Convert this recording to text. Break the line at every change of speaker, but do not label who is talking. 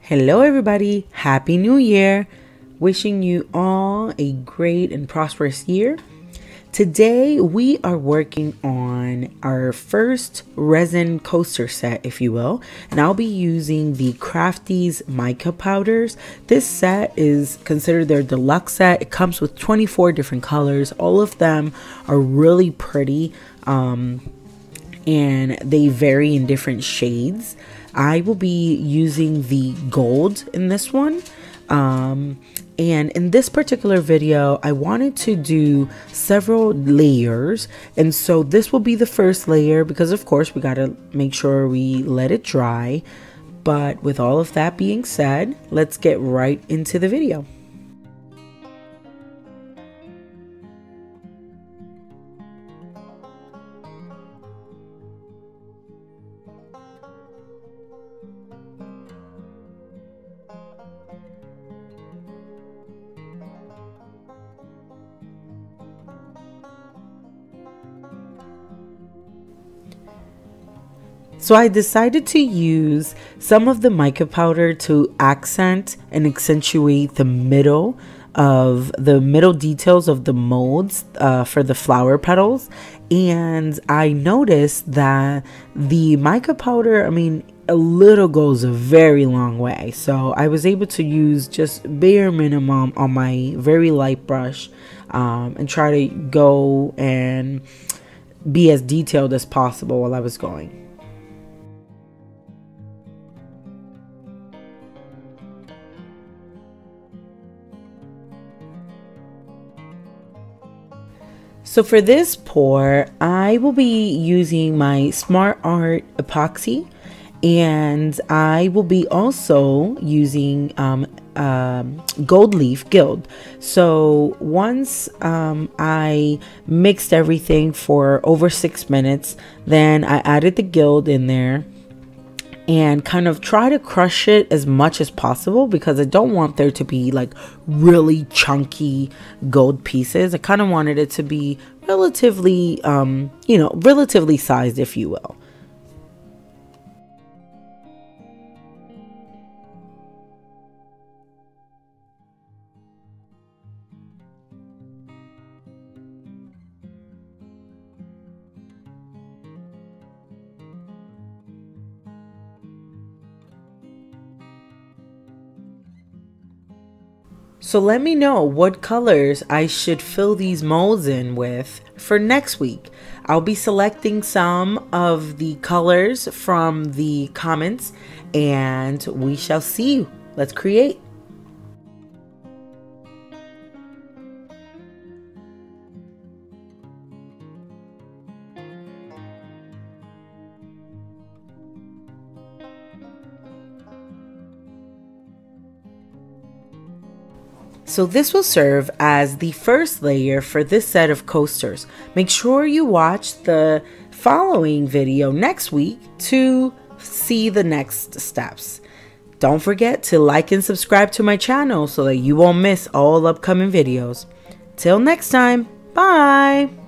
Hello everybody, Happy New Year! Wishing you all a great and prosperous year. Today we are working on our first resin coaster set, if you will, and I'll be using the Craftiss mica powders. This set is considered their deluxe set. It comes with 24 different colors. All of them are really pretty and they vary in different shades. I will be using the gold in this one. And in this particular video, I wanted to do several layers. And so this will be the first layer because of course we got to make sure we let it dry. But with all of that being said, let's get right into the video. So I decided to use some of the mica powder to accent and accentuate the middle details of the molds for the flower petals. And I noticed that the mica powder, a little goes a very long way. So I was able to use just bare minimum on my very light brush and try to go and be as detailed as possible while I was going. So for this pour, I will be using my Smart Art epoxy, and I will be also using gold leaf gild. So once I mixed everything for over 6 minutes, then I added the gild in there and kind of try to crush it as much as possible because I don't want there to be like really chunky gold pieces. I kind of wanted it to be relatively, relatively sized, if you will. So let me know what colors I should fill these molds in with for next week. I'll be selecting some of the colors from the comments and we shall see. Let's create. So this will serve as the first layer for this set of coasters. Make sure you watch the following video next week to see the next steps. Don't forget to like and subscribe to my channel so that you won't miss all upcoming videos. Till next time, bye!